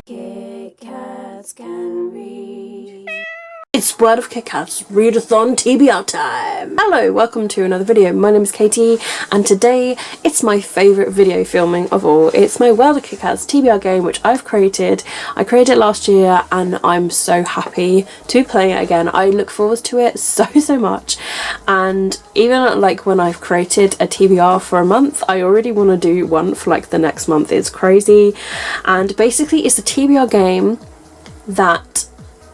Kitkats can read. It's Word of Kitkats Readathon TBR time! Hello, welcome to another video. My name is Katie and today it's my favourite video filming of all. It's my Word of Kitkats TBR game which I've created. I created it last year and I'm so happy to be playing it again. I look forward to it so much, and even like when I've created a TBR for a month, I already want to do one for like the next month. It's crazy. And basically it's a TBR game that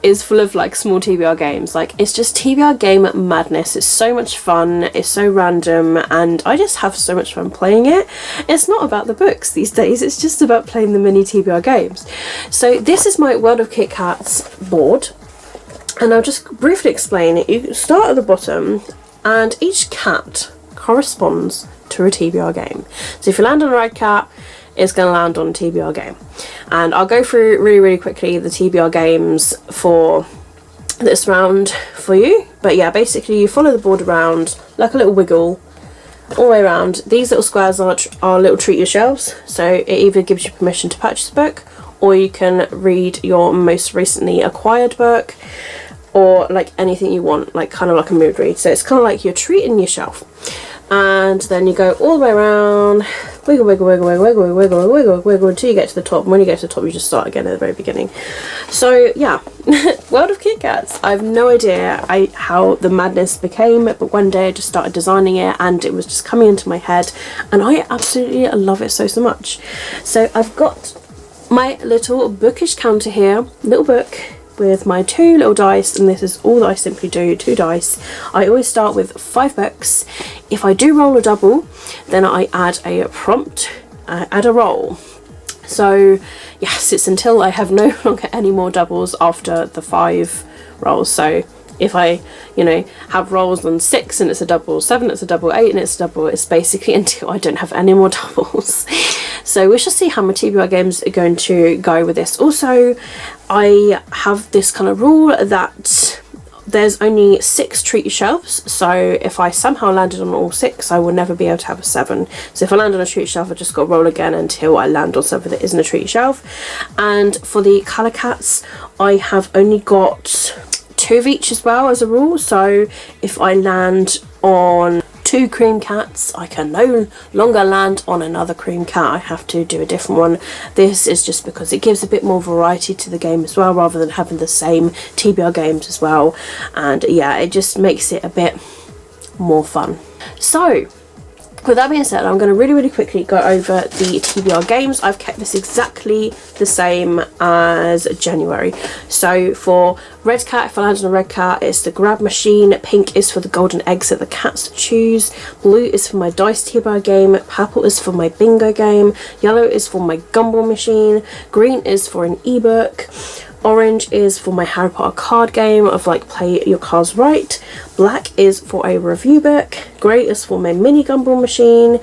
is full of like small TBR games. Like, it's just TBR game madness. It's so much fun, it's so random, and I just have so much fun playing it. It's not about the books these days, it's just about playing the mini TBR games. So this is my World of Kitkats board, and I'll just briefly explain it. You start at the bottom and each cat corresponds to a TBR game. So if you land on a red cat, it's going to land on a TBR game. And I'll go through really quickly the TBR games for this round for you. But yeah, basically you follow the board around like a little wiggle all the way around. These little squares are little treat your shelves, so it either gives you permission to purchase a book, or you can read your most recently acquired book, or like anything you want, like kind of like a mood read. So it's kind of like you're treating your shelf. And then you go all the way around, wiggle until you get to the top. And when you get to the top, you just start again at the very beginning. So yeah, World of Kitkats. I have no idea how the madness became, but one day I just started designing it and it was just coming into my head, and I absolutely love it so much. So I've got my little bookish counter here, little book with my 2 little dice, and this is all that I simply do, 2 dice. I always start with 5 books. If I do roll a double, then I add a prompt, add a roll. So yes, it's until I have no longer any more doubles after the 5 rolls. So if I, have rolls on 6 and it's a double, 7 it's a double, 8 and it's a double, it's basically until I don't have any more doubles. So we shall see how my TBR games are going to go with this. Also, I have this kind of rule that there's only 6 treat shelves, so if I somehow landed on all 6, I will never be able to have a 7. So if I land on a treat shelf, I just got to roll again until I land on something that isn't a treat shelf. And for the colour cats, I have only got 2 of each as well as a rule. So if I land on 2 cream cats, I can no longer land on another cream cat. I have to do a different one. This is just because it gives a bit more variety to the game as well, rather than having the same TBR games as well. And yeah, it just makes it a bit more fun. So with that being said, I'm going to really quickly go over the TBR games. I've kept this exactly the same as January. So for red cat, if I land on a red cat, it's the grab machine. Pink is for the golden eggs that the cats choose. Blue is for my dice TBR game. Purple is for my bingo game. Yellow is for my gumball machine. Green is for an ebook. Orange is for my Harry Potter card game of like play your cards right. Black is for a review book. Grey is for my mini gumball machine.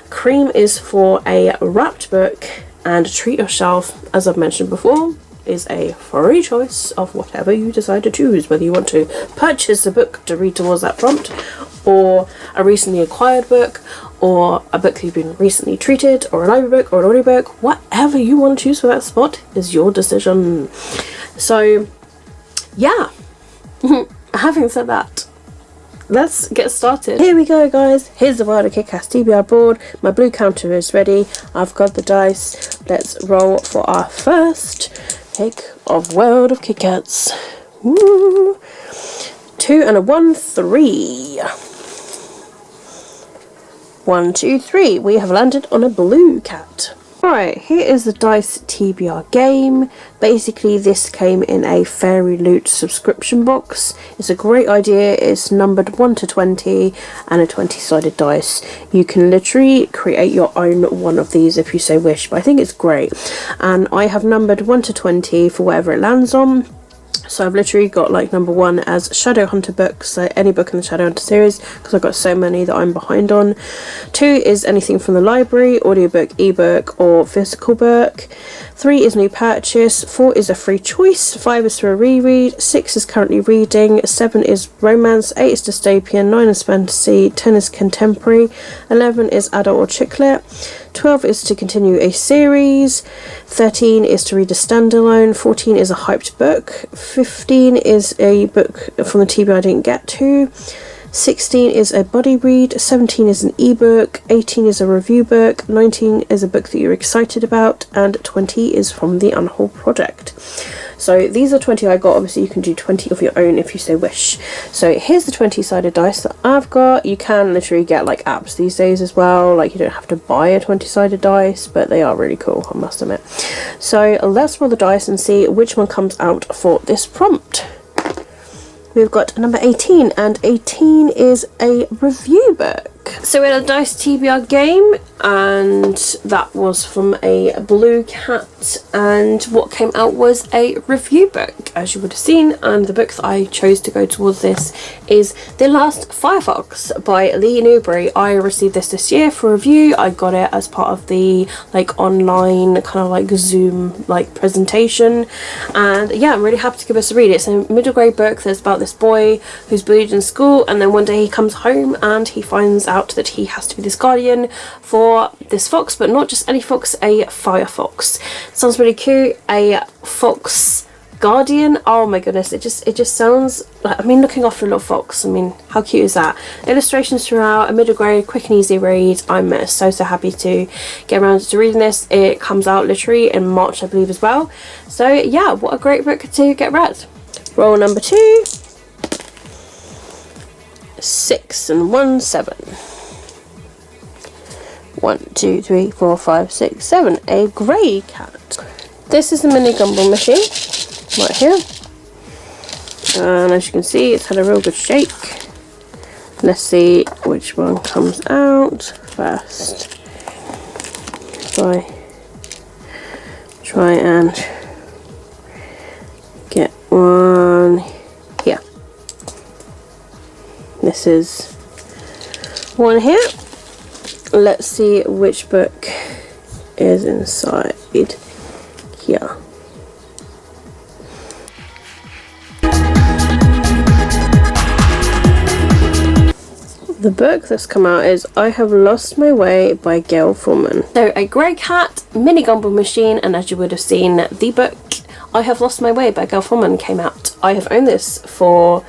Cream is for a wrapped book. And treat yourself, as I've mentioned before, is a free choice of whatever you decide to choose. Whether you want to purchase a book to read towards that prompt, or a recently acquired book, or a book you've been recently treated, or a library book, or an audiobook, whatever you want to choose for that spot is your decision. So yeah, having said that, let's get started. Here we go, guys. Here's the World of Kitkats TBR board. My blue counter is ready. I've got the dice. Let's roll for our first pick of World of Kitkats. Woo! 2 and a 1, 3. 1, 2, 3. We have landed on a blue cat. Alright, here is the dice TBR game. Basically, this came in a Fairy Loot subscription box. It's a great idea. It's numbered 1 to 20 and a 20-sided dice. You can literally create your own one of these if you so wish, but I think it's great. And I have numbered 1 to 20 for whatever it lands on. So I've literally got like number 1 as Shadowhunter books, so any book in the Shadowhunter series, because I've got so many that I'm behind on. 2 is anything from the library, audiobook, ebook or physical book. 3 is new purchase. 4 is a free choice. 5 is for a reread. 6 is currently reading. 7 is romance. 8 is dystopian. 9 is fantasy. 10 is contemporary. 11 is adult or chick lit. 12 is to continue a series, 13 is to read a standalone, 14 is a hyped book, 15 is a book from the TBR I didn't get to, 16 is a buddy read, 17 is an ebook, 18 is a review book, 19 is a book that you're excited about, and 20 is from the Unhaul project. So these are 20 I got. Obviously you can do 20 of your own if you so wish. So here's the 20-sided dice that I've got. You can literally get like apps these days as well, like you don't have to buy a 20-sided dice, but they are really cool, I must admit. So let's roll the dice and see which one comes out for this prompt. We've got number 18, and 18 is a review book. So we had a Dice TBR game, and that was from a Blue Cat, and what came out was a review book, as you would have seen, and the book that I chose to go towards this is The Last Firefox by Lee Newbury. I received this year for review. I got it as part of the like online kind of like Zoom like presentation, and yeah, I'm really happy to give us a read. It's a middle grade book that's about this boy who's bullied in school, and then one day he comes home and he finds out that he has to be this guardian for this fox, but not just any fox, a firefox. Sounds really cute. A fox guardian. Oh my goodness, it just sounds like, I mean, looking after a little fox, I mean, how cute is that? Illustrations throughout, a middle grade, quick and easy read. I'm so happy to get around to reading this. It comes out literally in March, I believe, as well. So yeah, what a great book to get read. Roll number 2. 6 and 1, 7. 1, 2, 3, 4, 5, 6, 7. A grey cat. This is the mini gumball machine right here, and as you can see, it's had a real good shake. Let's see which one comes out first. Try and get one here. This is one here. Let's see which book is inside here. The book that's come out is I Have Lost My Way by Gail Forman. So a grey cat, mini gumball machine, and as you would have seen, the book I Have Lost My Way by Gail Forman came out. I have owned this for,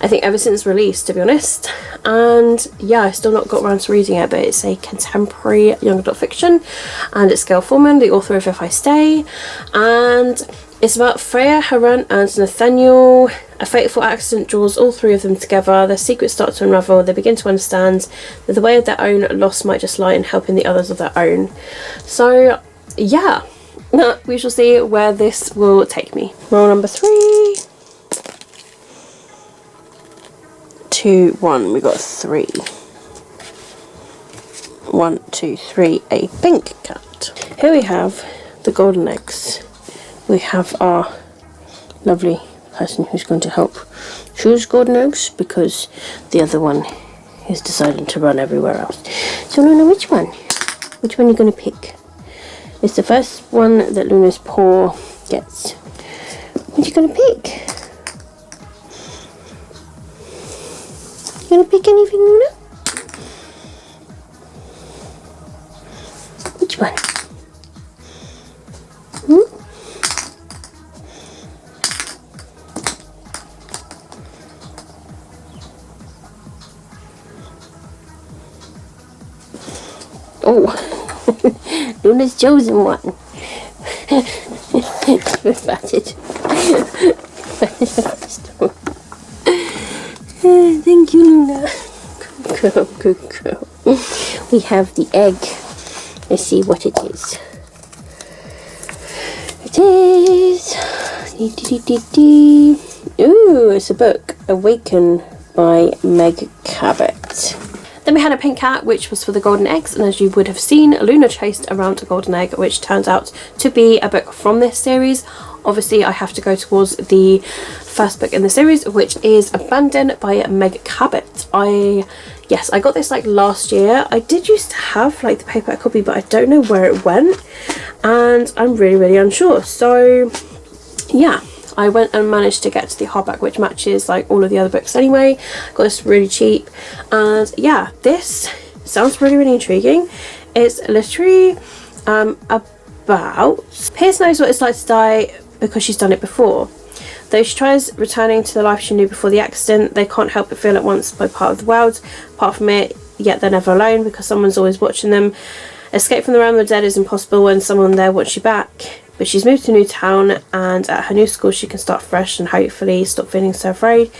I think, ever since release, to be honest, and yeah, I still not got around to reading it, but it's a contemporary young adult fiction, and it's Gail Forman, the author of If I Stay, and it's about Freya, her aunt, and Nathaniel. A fateful accident draws all three of them together. Their secrets start to unravel. They begin to understand that the way of their own loss might just lie in helping the others of their own. So yeah, we shall see where this will take me. Roll number 3. 2, 1. We got 3. 1, 2, 3. A pink cat. Here we have the golden eggs. We have our lovely person who's going to help choose golden eggs because the other one is deciding to run everywhere else. So Luna, which one? Which one are you going to pick? It's the first one that Luna's paw gets. What are you going to pick? You going to pick anything, Luna? Which one? Oh, Luna's chosen one. Batted. Thank you, Luna. Good girl, good girl. We have the egg. Let's see what it is. It is. Ooh, it's a book. Awaken by Meg Cabot. Then we had a pink cat, which was for the golden eggs, and as you would have seen, Luna chased around a golden egg, which turns out to be a book from this series. Obviously, I have to go towards the first book in the series, which is Abandoned by Meg Cabot. Yes, I got this like last year. I did used to have like the paperback copy, but I don't know where it went, and I'm really unsure. So yeah, I went and managed to get to the hardback, which matches like all of the other books anyway. Got this really cheap, and yeah, this sounds really intriguing. It's literally about Pierce knows what it's like to die because she's done it before. Though she tries returning to the life she knew before the accident, they can't help but feel at once by part of the world, apart from it, yet they're never alone because someone's always watching them. Escape from the realm of the dead is impossible when someone there wants you back. But she's moved to a new town, and at her new school she can start fresh and hopefully stop feeling so afraid.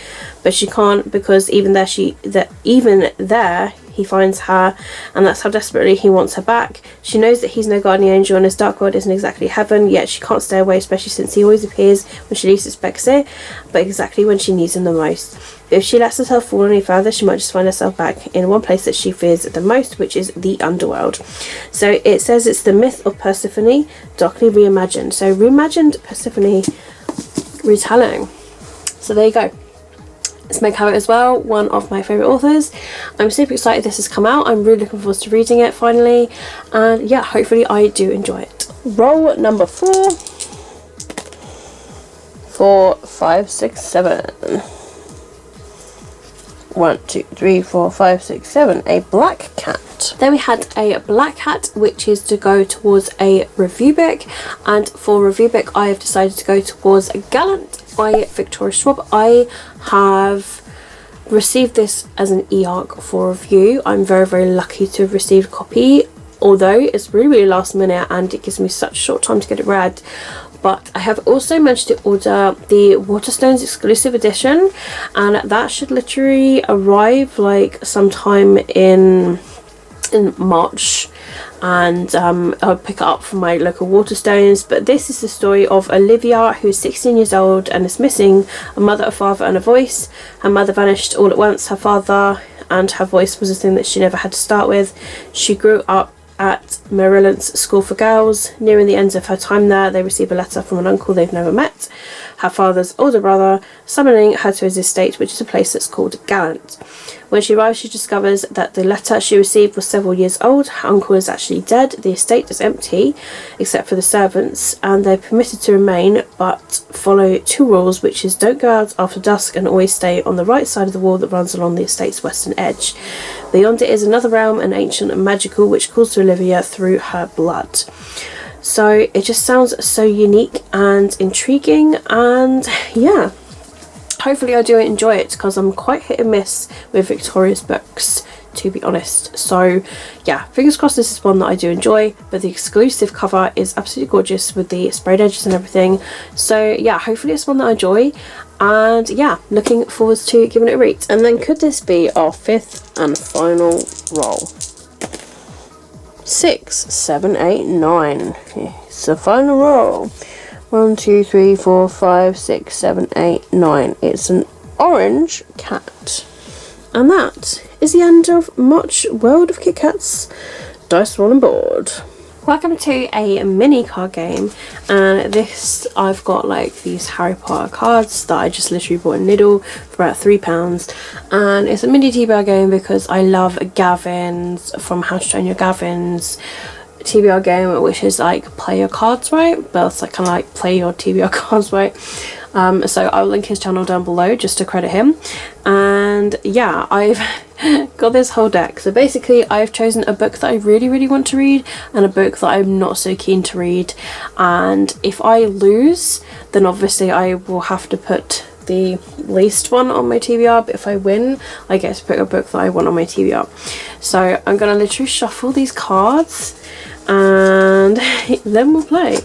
But she can't, because even there he finds her, and that's how desperately he wants her back. She knows that he's no guardian angel and his dark world isn't exactly heaven, yet she can't stay away, especially since he always appears when she least expects it, but exactly when she needs him the most. If she lets herself fall any further, she might just find herself back in one place that she fears the most, which is the underworld. So it says it's the myth of Persephone, darkly reimagined. So reimagined Persephone retelling. So there you go. It's Meg Howard as well, one of my favourite authors. I'm super excited this has come out. I'm really looking forward to reading it finally. And yeah, hopefully I do enjoy it. Roll number 4. 4, 5, 6, 7. 1, 2, 3, 4, 5, 6, 7. A black cat. Then we had a black cat, which is to go towards a review book. And for review book, I have decided to go towards Gallant by Victoria Schwab. I have received this as an e-arc for review. I'm very, very lucky to have received a copy, although it's really, really last minute and it gives me such a short time to get it read. But I have also managed to order the Waterstones exclusive edition, and that should literally arrive like sometime in March, and I'll pick it up from my local Waterstones. But this is the story of Olivia, who is 16 years old and is missing a mother, a father and a voice. Her mother vanished all at once. Her father and her voice was a thing that she never had to start with. She grew up at Marillant's School for Girls. Nearing the end of her time there, they receive a letter from an uncle they've never met, her father's older brother, summoning her to his estate, which is a place that's called Gallant. When she arrives, she discovers that the letter she received was several years old. Her uncle is actually dead. The estate is empty, except for the servants, and they're permitted to remain, but follow 2 rules, which is don't go out after dusk and always stay on the right side of the wall that runs along the estate's western edge. Beyond it is another realm, an ancient and magical, which calls to Olivia through her blood. So it just sounds so unique and intriguing, and yeah, hopefully I do enjoy it, because I'm quite hit and miss with Victoria's books, to be honest. So yeah, fingers crossed this is one that I do enjoy. But the exclusive cover is absolutely gorgeous with the sprayed edges and everything. So yeah, hopefully it's one that I enjoy, and yeah, looking forward to giving it a read. And then could this be our 5th and final roll? 6, 7, 8, 9. It's the final roll. 1, 2, 3, 4, 5, 6, 7, 8, 9. It's an orange cat. And that is the end of March World of Kitkats Dice Rolling Board. Welcome to a mini card game, and this I've got like these Harry Potter cards that I just literally bought in Lidl for about £3, and it's a mini TBR game because I love Gavin's from How to Train Your Gavin's TBR game, which is like play your cards right, but it's like kind of like play your TBR cards right. So I'll link his channel down below just to credit him. And yeah, I've got this whole deck. So basically I've chosen a book that I really, really want to read and a book that I'm not so keen to read. And if I lose, then obviously I will have to put the least one on my TBR, but if I win, I get to put a book that I want on my TBR. So I'm gonna literally shuffle these cards and then we'll play.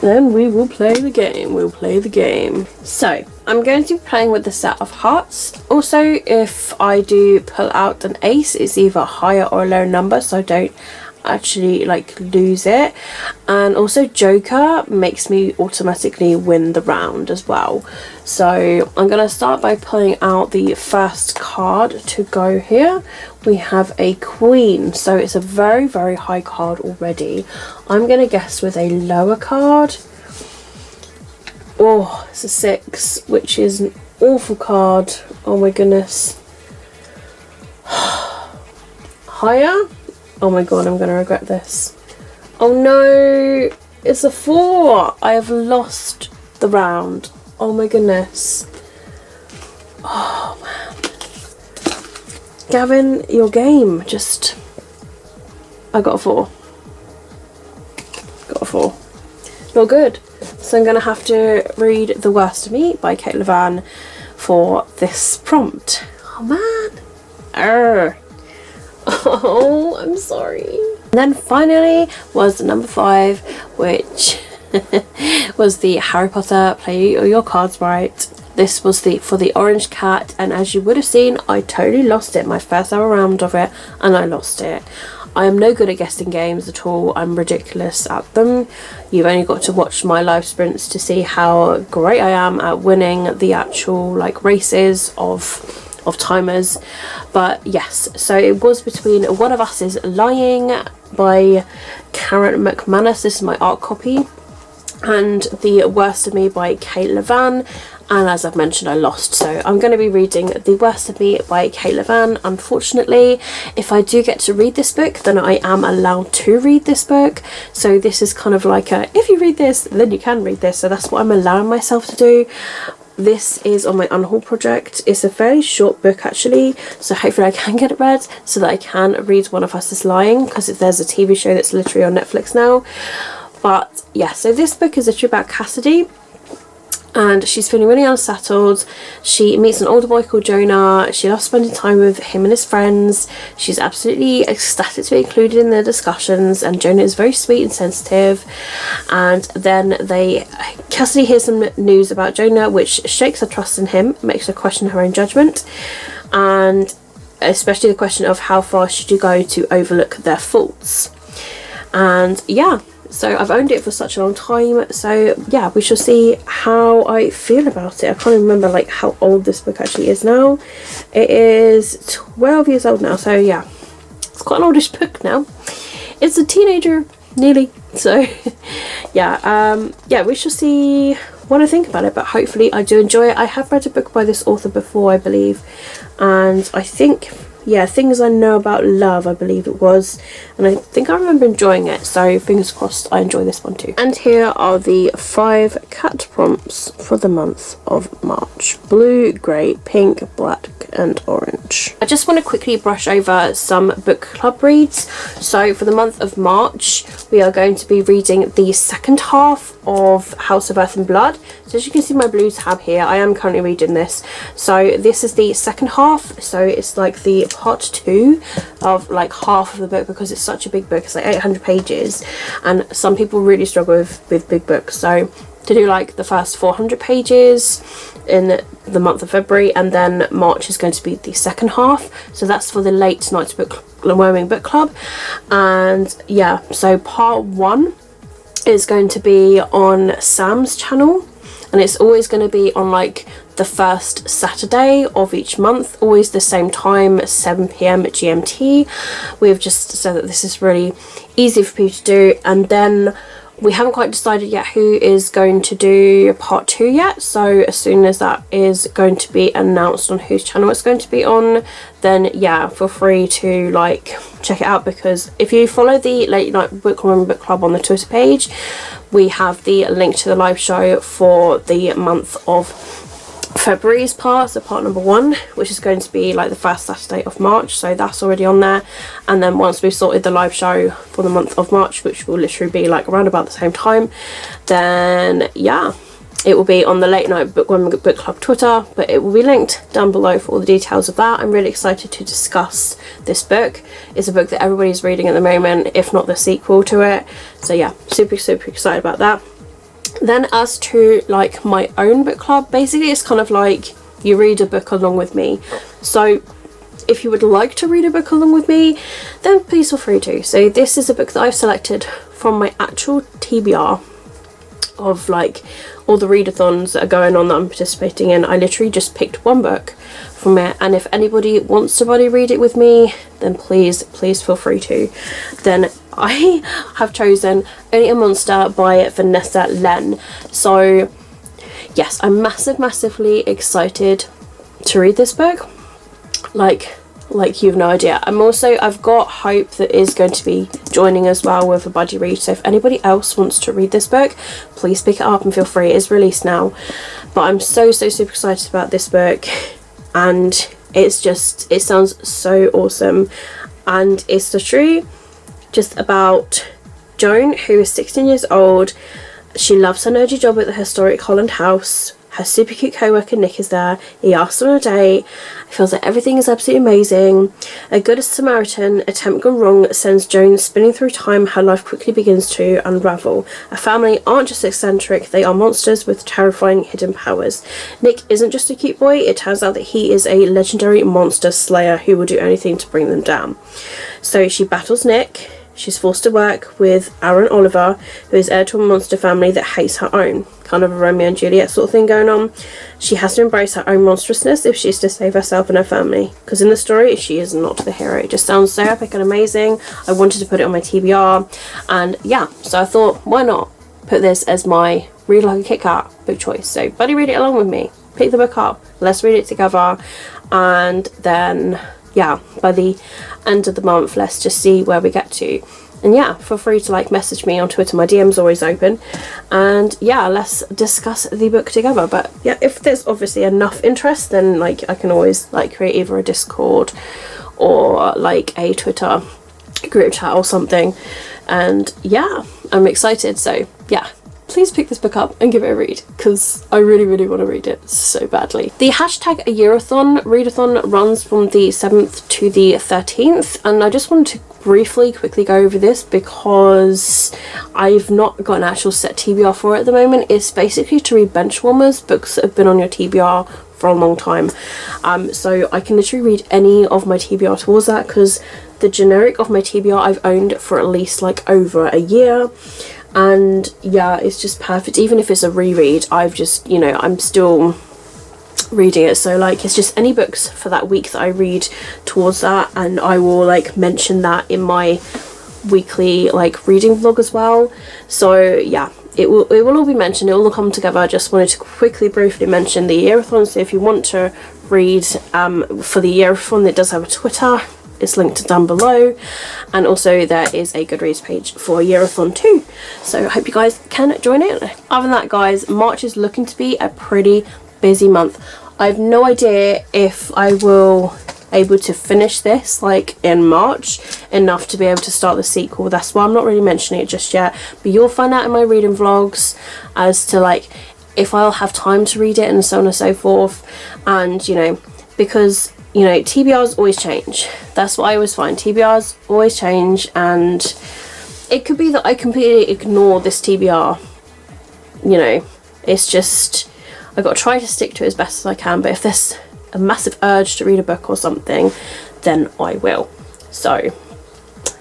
Then we will play the game. We'll play the game. So I'm going to be playing with the set of hearts. Also, if I do pull out an ace, it's either a higher or a lower number, so I don't actually like lose it. And also Joker makes me automatically win the round as well. So I'm going to start by pulling out the first card to go here. We have a Queen, so it's a very, very high card already. I'm going to guess with a lower card. Oh, it's a 6, which is an awful card. Oh my goodness. Higher? Oh my god, I'm going to regret this. Oh no, it's a 4. I have lost the round. Oh my goodness. Oh man. Gavin, your game just... I got a 4. Got a 4. Not good. So I'm going to have to read The Worst of Me by Kate Levan for this prompt. Oh man. Oh, I'm sorry. And then finally was number 5, which was the Harry Potter Play Your Cards Right. This was for the orange cat, and as you would have seen, I totally lost it. My first ever round of it, and I lost it. I am no good at guessing games at all. I'm ridiculous at them. You've only got to watch my live sprints to see how great I am at winning the actual like races of timers. But yes, so it was between One of Us Is Lying by Karen McManus. This is my art copy. And The Worst of Me by Kate Levan. And as I've mentioned, I lost, so I'm going to be reading The Worst of Me by Kate Levan. Unfortunately, if I do get to read this book, then I am allowed to read this book. So this is kind of like a, if you read this, then you can read this. So that's what I'm allowing myself to do. This is on my Unhaul project. It's a very short book actually, so hopefully I can get it read so that I can read One of Us Is Lying, because there's a TV show that's literally on Netflix now. But yeah, so this book is literally about Cassidy. And she's feeling really unsettled. She meets an older boy called Jonah. She loves spending time with him and his friends. She's absolutely ecstatic to be included in their discussions, and Jonah is very sweet and sensitive. And then Cassidy hears some news about Jonah which shakes her trust in him, makes her question her own judgment, and especially the question of how far should you go to overlook their faults. And yeah, so I've owned it for such a long time, so yeah, we shall see how I feel about it. I can't remember like how old this book actually is now. It is 12 years old now, so yeah, it's quite an oldish book now. It's a teenager, nearly, so yeah, we shall see what I think about it, but hopefully I do enjoy it. I have read a book by this author before, I believe, and I think, yeah, Things I Know About Love, I believe it was, and I think I remember enjoying it, so fingers crossed I enjoy this one too. And here are the 5 cat prompts for the month of March: blue, grey, pink, black and orange. I just want to quickly brush over some book club reads. So for the month of March we are going to be reading the second half of House of Earth and Blood. So as you can see my blue tab here, I am currently reading this. So this is the second half, so it's like the part 2 of like half of the book, because it's such a big book. It's like 800 pages, and some people really struggle with big books. So to do like the first 400 pages in the month of February, and then March is going to be the second half. So that's for the late night Bookworming book club. And yeah, so part 1 is going to be on Sam's channel, and it's always going to be on like the first Saturday of each month, always the same time, 7 PM GMT. We've just said that this is really easy for people to do, and then we haven't quite decided yet who is going to do part 2 yet, so as soon as that is going to be announced on whose channel it's going to be on, then yeah, feel free to like check it out, because if you follow the Late Night Bookworming Book Club on the Twitter page, we have the link to the live show for the month of February's part, so part number 1, which is going to be like the first Saturday of March, so that's already on there. And then once we've sorted the live show for the month of March, which will literally be like around about the same time, then yeah, it will be on the Late Night Bookworming Book Club Twitter, but it will be linked down below for all the details of that. I'm really excited to discuss this book. It's a book that everybody's reading at the moment, if not the sequel to it, so yeah, super excited about that. Then as to like my own book club, basically it's kind of like you read a book along with me. So if you would like to read a book along with me, then please feel free to. So this is a book that I've selected from my actual TBR of like all the readathons that are going on that I'm participating in. I literally just picked one book from it, and if anybody wants to buddy read it with me, then please feel free to. Then I have chosen Only a Monster by Vanessa Len. So yes, I'm massively excited to read this book. Like you've no idea. I've got Hope that is going to be joining as well with a buddy read, so if anybody else wants to read this book, please pick it up and feel free. It is released now, but I'm so super excited about this book, and it sounds so awesome, and it's literally just about Joan, who is 16 years old. She loves her nerdy job at the historic Holland house. Her super cute co-worker Nick is there. He asks her on a date. Feels like everything is absolutely amazing. A good Samaritan attempt gone wrong sends Joan spinning through time. Her life quickly begins to unravel. A family aren't just eccentric, they are monsters with terrifying hidden powers. Nick isn't just a cute boy, it turns out that he is a legendary monster slayer who will do anything to bring them down. So she battles Nick. She's forced to work with Aaron Oliver, who is heir to a monster family that hates her own. Kind of a Romeo and Juliet sort of thing going on. She has to embrace her own monstrousness if she's to save herself and her family. Because in the story, she is not the hero. It just sounds so epic and amazing. I wanted to put it on my TBR. And yeah, so I thought, why not put this as my Read Like a Kit Kat book choice. So buddy, read it along with me. Pick the book up. Let's read it together. And then, yeah, by the end of the month, let's just see where we get to. And yeah, feel free to like message me on Twitter. My DM's always open. And yeah, let's discuss the book together. But yeah, if there's obviously enough interest, then like I can always like create either a Discord or like a Twitter group chat or something. And yeah, I'm excited. So yeah, please pick this book up and give it a read, because I really, really want to read it so badly. The hashtag a yearathon readathon runs from the 7th to the 13th, and I just wanted to quickly go over this because I've not got an actual set TBR for it at the moment. It's basically to read benchwarmers, books that have been on your TBR for a long time. So I can literally read any of my TBR towards that, because the generic of my TBR I've owned for at least like over a year. And yeah, it's just perfect. Even if it's a reread, I've just, you know, I'm still reading it. So like, it's just any books for that week that I read towards that, and I will like mention that in my weekly like reading vlog as well. So yeah, it will all be mentioned. It will all come together. I just wanted to briefly mention the yearathon. So if you want to read for the yearathon, it does have a Twitter. It's linked down below, and also there is a Goodreads page for Yearathon too, so I hope you guys can join in. Other than that, guys, March is looking to be a pretty busy month. I have no idea if I will able to finish this like in March enough to be able to start the sequel. That's why I'm not really mentioning it just yet, but you'll find out in my reading vlogs as to like if I'll have time to read it and so on and so forth. And you know, because you know, TBRs always change. That's what I always find. TBRs always change, and it could be that I completely ignore this TBR. You know, it's just, I've got to try to stick to it as best as I can, but if there's a massive urge to read a book or something, then I will. So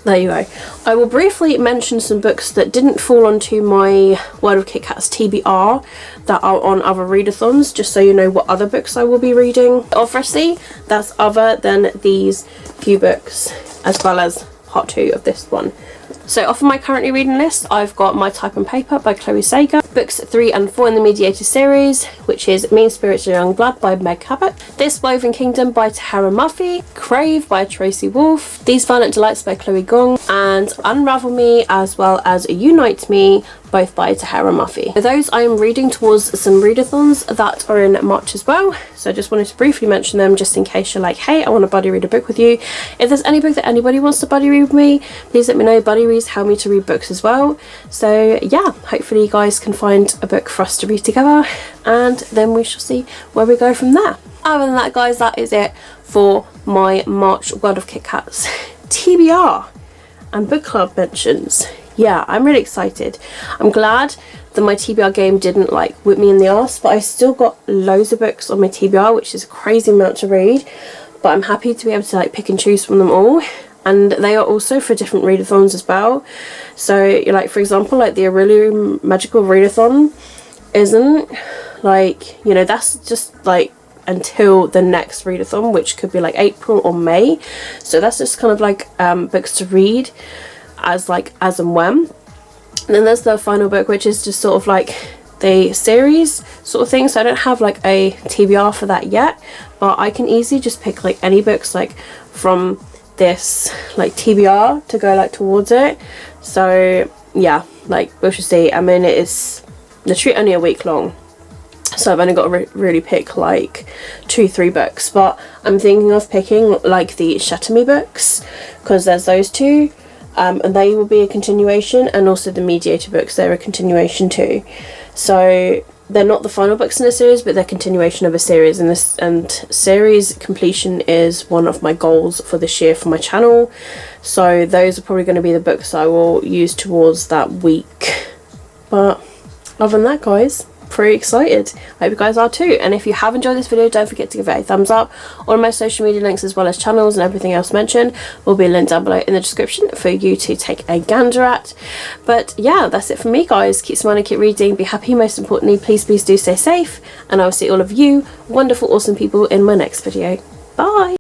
there you go. I will briefly mention some books that didn't fall onto my World of Kit Kats TBR that are on other readathons, just so you know what other books I will be reading. Obviously, that's other than these few books, as well as part 2 of this one. So off of my currently reading list, I've got My Type and Paper by Chloe Sager, books 3 and 4 in the Mediator series, which is Mean Spirits of Young Blood by Meg Cabot, This Woven Kingdom by Tahara Murphy, Crave by Tracy Wolfe, These Violent Delights by Chloe Gong, and Unravel Me as well as Unite Me, both by Tahara Murphy. For those, I am reading towards some readathons that are in March as well, so I just wanted to briefly mention them just in case you're like, hey, I want to buddy read a book with you. If there's any book that anybody wants to buddy read with me, please let me know. Buddy reads help me to read books as well. So yeah, hopefully you guys can find a book for us to read together, and then we shall see where we go from there. Other than that, guys, that is it for my March World of Kit Kats TBR and book club mentions. Yeah, I'm really excited. I'm glad that my TBR game didn't like whip me in the arse, but I still got loads of books on my TBR, which is a crazy amount to read, but I'm happy to be able to like pick and choose from them all. And they are also for different readathons as well. So like, for example, like the Aurelian Magical Readathon isn't like, you know, that's just like until the next readathon, which could be like April or May. So that's just kind of like books to read as and when. And then there's the final book, which is just sort of like the series sort of thing. So I don't have like a TBR for that yet, but I can easily just pick like any books like from this like TBR to go like towards it. So yeah, like we should see. I mean, it is literally only a week long, so I've only got to really pick like 2-3 books, but I'm thinking of picking like the Shatami books, because there's those two. and they will be a continuation, and also the Mediator books, they're a continuation too. So they're not the final books in the series, but they're continuation of a series, and series completion is one of my goals for this year for my channel. So those are probably going to be the books I will use towards that week. But other than that, guys, pretty excited. I hope you guys are too. And if you have enjoyed this video, don't forget to give it a thumbs up. All of my social media links, as well as channels and everything else mentioned, will be linked down below in the description for you to take a gander at. But yeah, that's it from me, guys. Keep smiling, keep reading, be happy. Most importantly, please do stay safe, and I will see all of you wonderful, awesome people in my next video. Bye.